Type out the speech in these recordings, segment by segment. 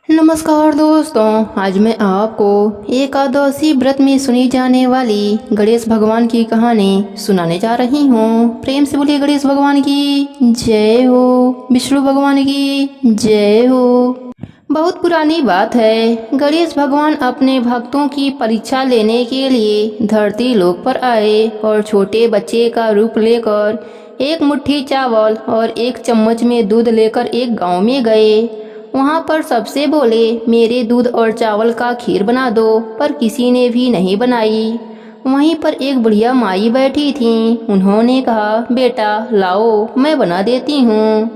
नमस्कार दोस्तों, आज मैं आपको एकादशी व्रत में सुनी जाने वाली गणेश भगवान की कहानी सुनाने जा रही हूँ। प्रेम से बोलिए गणेश भगवान की जय हो, विष्णु भगवान की जय हो। बहुत पुरानी बात है, गणेश भगवान अपने भक्तों की परीक्षा लेने के लिए धरती लोक पर आए और छोटे बच्चे का रूप लेकर एक मुट्ठी चावल और एक चम्मच में दूध लेकर एक गांव में गए। वहाँ पर सबसे बोले, मेरे दूध और चावल का खीर बना दो, पर किसी ने भी नहीं बनाई। वहीं पर एक बुढ़िया माई बैठी थी। उन्होंने कहा, बेटा लाओ, मैं बना देती हूँ।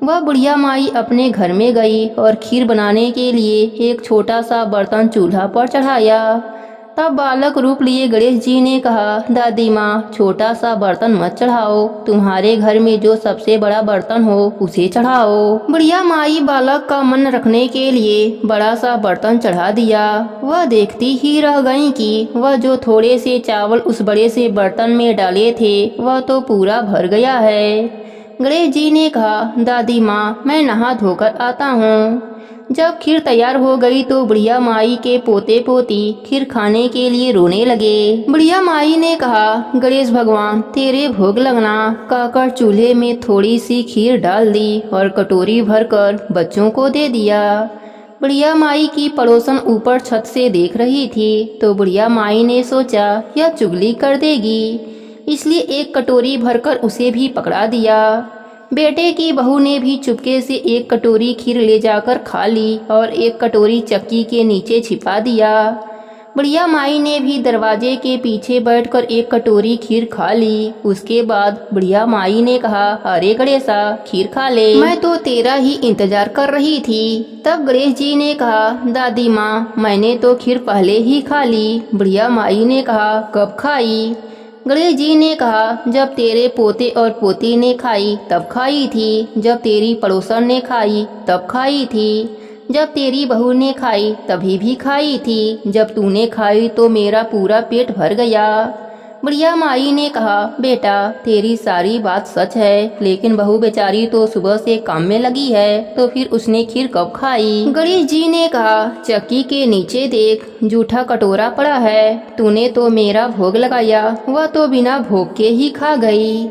वह बुढ़िया माई अपने घर में गई और खीर बनाने के लिए एक छोटा सा बर्तन चूल्हा पर चढ़ाया। तब बालक रूप लिए गणेश जी ने कहा, दादी माँ, छोटा सा बर्तन मत चढ़ाओ, तुम्हारे घर में जो सबसे बड़ा बर्तन हो उसे चढ़ाओ। बुढ़िया माई बालक का मन रखने के लिए बड़ा सा बर्तन चढ़ा दिया। वह देखती ही रह गई कि वह जो थोड़े से चावल उस बड़े से बर्तन में डाले थे वह तो पूरा भर गया है। गणेश जी ने कहा, दादी माँ, मैं नहा धोकर आता हूँ। जब खीर तैयार हो गई तो बुढ़िया माई के पोते पोती खीर खाने के लिए रोने लगे। बुढ़िया माई ने कहा, गणेश भगवान, तेरे भोग लगना, कहकर चूल्हे में थोड़ी सी खीर डाल दी और कटोरी भरकर बच्चों को दे दिया। बुढ़िया माई की पड़ोसन ऊपर छत से देख रही थी तो बुढ़िया माई ने सोचा, यह चुगली कर देगी, इसलिए एक कटोरी भरकर उसे भी पकड़ा दिया। बेटे की बहू ने भी चुपके से एक कटोरी खीर ले जाकर खा ली और एक कटोरी चक्की के नीचे छिपा दिया। बुढ़िया माई ने भी दरवाजे के पीछे बैठकर एक कटोरी खीर खा ली। उसके बाद बुढ़िया माई ने कहा, अरे गणेशा, खीर खा ले, मैं तो तेरा ही इंतजार कर रही थी। तब गणेश जी ने कहा, दादी माँ, मैंने तो खीर पहले ही खा ली। बुढ़िया माई ने कहा, कब खाई? गणेश जी ने कहा, जब तेरे पोते और पोती ने खाई तब खाई थी, जब तेरी पड़ोसन ने खाई तब खाई थी, जब तेरी बहू ने खाई तभी भी खाई थी, जब तूने खाई तो मेरा पूरा पेट भर गया। बुढ़िया माई ने कहा, बेटा, तेरी सारी बात सच है, लेकिन बहू बेचारी तो सुबह से काम में लगी है, तो फिर उसने खीर कब खाई? गणेश जी ने कहा, चक्की के नीचे देख, जूठा कटोरा पड़ा है, तूने तो मेरा भोग लगाया, वह तो बिना भोग के ही खा गई।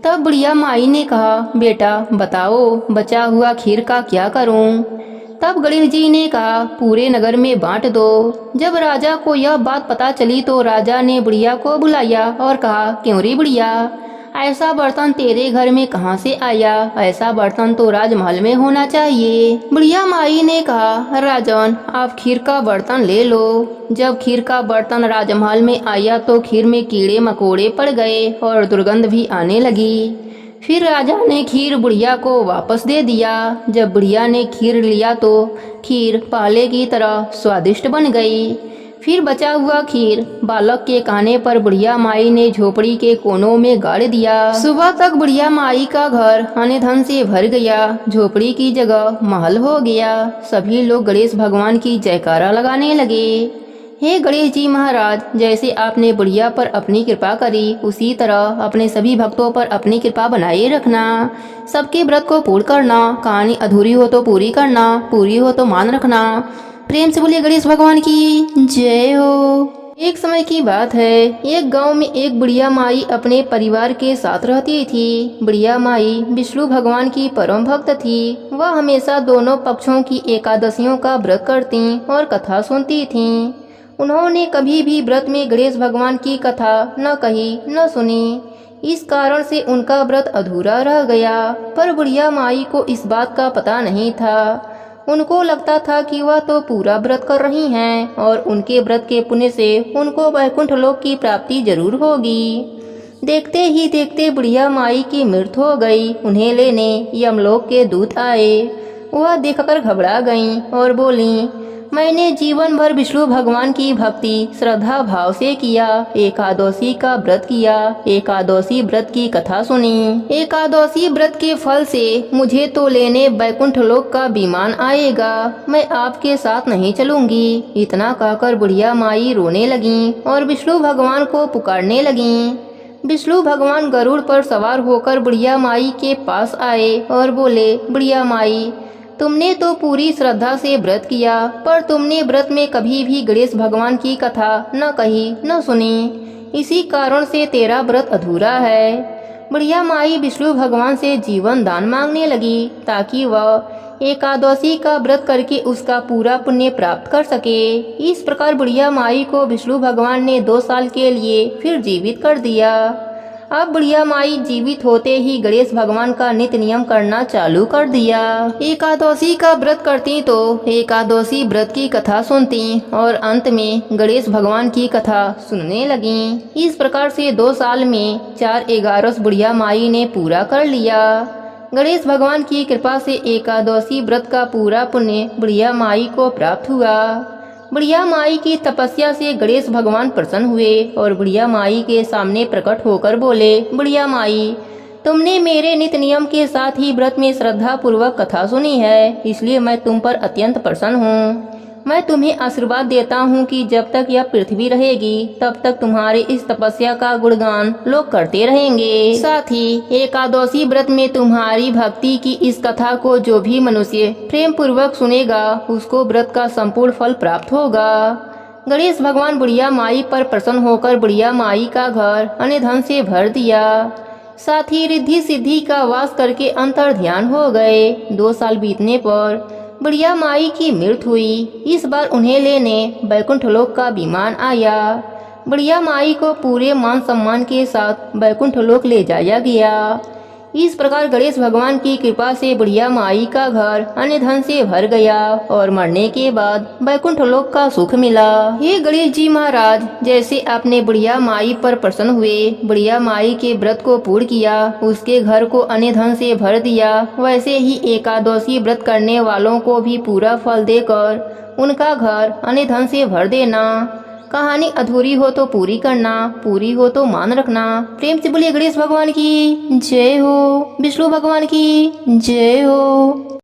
तब बुढ़िया माई ने कहा, बेटा बताओ, बचा हुआ खीर का क्या करूं? तब गणेश जी ने कहा, पूरे नगर में बांट दो। जब राजा को यह बात पता चली तो राजा ने बुढ़िया को बुलाया और कहा, क्यों रे बुढ़िया, ऐसा बर्तन तेरे घर में कहाँ से आया? ऐसा बर्तन तो राजमहल में होना चाहिए। बुढ़िया माई ने कहा, राजन, आप खीर का बर्तन ले लो। जब खीर का बर्तन राजमहल में आया तो खीर में कीड़े मकोड़े पड़ गए और दुर्गंध भी आने लगी। फिर राजा ने खीर बुढ़िया को वापस दे दिया। जब बुढ़िया ने खीर लिया तो खीर पहले की तरह स्वादिष्ट बन गई। फिर बचा हुआ खीर बालक के कहने पर बुढ़िया माई ने झोपड़ी के कोनों में गाड़ दिया। सुबह तक बुढ़िया माई का घर अन्न धन से भर गया, झोपड़ी की जगह महल हो गया। सभी लोग गणेश भगवान की जयकारा लगाने लगे। हे गणेश जी महाराज, जैसे आपने बुढ़िया पर अपनी कृपा करी, उसी तरह अपने सभी भक्तों पर अपनी कृपा बनाए रखना। सबके व्रत को पूर्ण करना, कहानी अधूरी हो तो पूरी करना, पूरी हो तो मान रखना। प्रेम से बोलिए गणेश भगवान की जय हो। एक समय की बात है, एक गांव में एक बुढ़िया माई अपने परिवार के साथ रहती थी। बुढ़िया माई विष्णु भगवान की परम भक्त थी। वह हमेशा दोनों पक्षों की एकादशियों का व्रत करती और कथा सुनती थी। उन्होंने कभी भी व्रत में गणेश भगवान की कथा न कही न सुनी। इस कारण से उनका व्रत अधूरा रह गया। पर बुढ़िया माई को इस बात का पता नहीं था। उनको लगता था कि वह तो पूरा व्रत कर रही हैं और उनके व्रत के पुण्य से उनको वैकुंठ लोक की प्राप्ति जरूर होगी। देखते ही देखते बुढ़िया माई की मृत्यु हो गई। उन्हें लेने यमलोक के दूत आए। वह देखकर घबरा गईं और बोलीं, मैंने जीवन भर विष्णु भगवान की भक्ति श्रद्धा भाव से किया, एकादशी का व्रत किया, एकादशी व्रत की कथा सुनी। एकादशी व्रत के फल से मुझे तो लेने वैकुंठ लोक का विमान आएगा। मैं आपके साथ नहीं चलूंगी। इतना कहकर बुढ़िया माई रोने लगी और विष्णु भगवान को पुकारने लगी। विष्णु भगवान गरुड़ पर सवार होकर बुढ़िया माई के पास आए और बोले, बुढ़िया माई, तुमने तो पूरी श्रद्धा से व्रत किया, पर तुमने व्रत में कभी भी गणेश भगवान की कथा न कही न सुनी। इसी कारण से तेरा व्रत अधूरा है। बुढ़िया माई विष्णु भगवान से जीवन दान मांगने लगी ताकि वह एकादशी का व्रत करके उसका पूरा पुण्य प्राप्त कर सके। इस प्रकार बुढ़िया माई को विष्णु भगवान ने 2 साल के लिए फिर जीवित कर दिया। अब बुढ़िया माई जीवित होते ही गणेश भगवान का नित्य नियम करना चालू कर दिया। एकादशी का व्रत करती तो एकादशी व्रत की कथा सुनती और अंत में गणेश भगवान की कथा सुनने लगी। इस प्रकार से 2 साल में 4/11 बुढ़िया माई ने पूरा कर लिया। गणेश भगवान की कृपा से एकादशी व्रत का पूरा पुण्य बुढ़िया माई को प्राप्त हुआ। बुढ़िया माई की तपस्या से गणेश भगवान प्रसन्न हुए और बुढ़िया माई के सामने प्रकट होकर बोले, बुढ़िया माई, तुमने मेरे नित्य नियम के साथ ही व्रत में श्रद्धा पूर्वक कथा सुनी है, इसलिए मैं तुम पर अत्यंत प्रसन्न हूँ। मैं तुम्हें आशीर्वाद देता हूँ कि जब तक यह पृथ्वी रहेगी तब तक तुम्हारे इस तपस्या का गुणगान लोग करते रहेंगे। साथ ही एकादशी व्रत में तुम्हारी भक्ति की इस कथा को जो भी मनुष्य प्रेम पूर्वक सुनेगा उसको व्रत का संपूर्ण फल प्राप्त होगा। गणेश भगवान बुढ़िया माई पर प्रसन्न होकर बुढ़िया माई का घर अन्य धन से भर दिया। साथ ही रिद्धि सिद्धि का वास करके अंतर ध्यान हो गए। 2 साल बीतने पर बुढ़िया माई की मृत्यु हुई। इस बार उन्हें लेने बैकुंठ लोक का विमान आया। बुढ़िया माई को पूरे मान सम्मान के साथ बैकुंठ लोक ले जाया गया। इस प्रकार गणेश भगवान की कृपा से बुढ़िया माई का घर अन्य धन से भर गया और मरने के बाद बैकुंठ लोक का सुख मिला। हे गणेश जी महाराज, जैसे आपने बुढ़िया माई पर प्रसन्न हुए, बुढ़िया माई के व्रत को पूर्ण किया, उसके घर को अन्य धन से भर दिया, वैसे ही एकादशी व्रत करने वालों को भी पूरा फल देकर उनका घर अन्य धन से भर देना। कहानी अधूरी हो तो पूरी करना, पूरी हो तो मान रखना। प्रेम से बोलिए गणेश भगवान की जय हो, विष्णु भगवान की जय हो।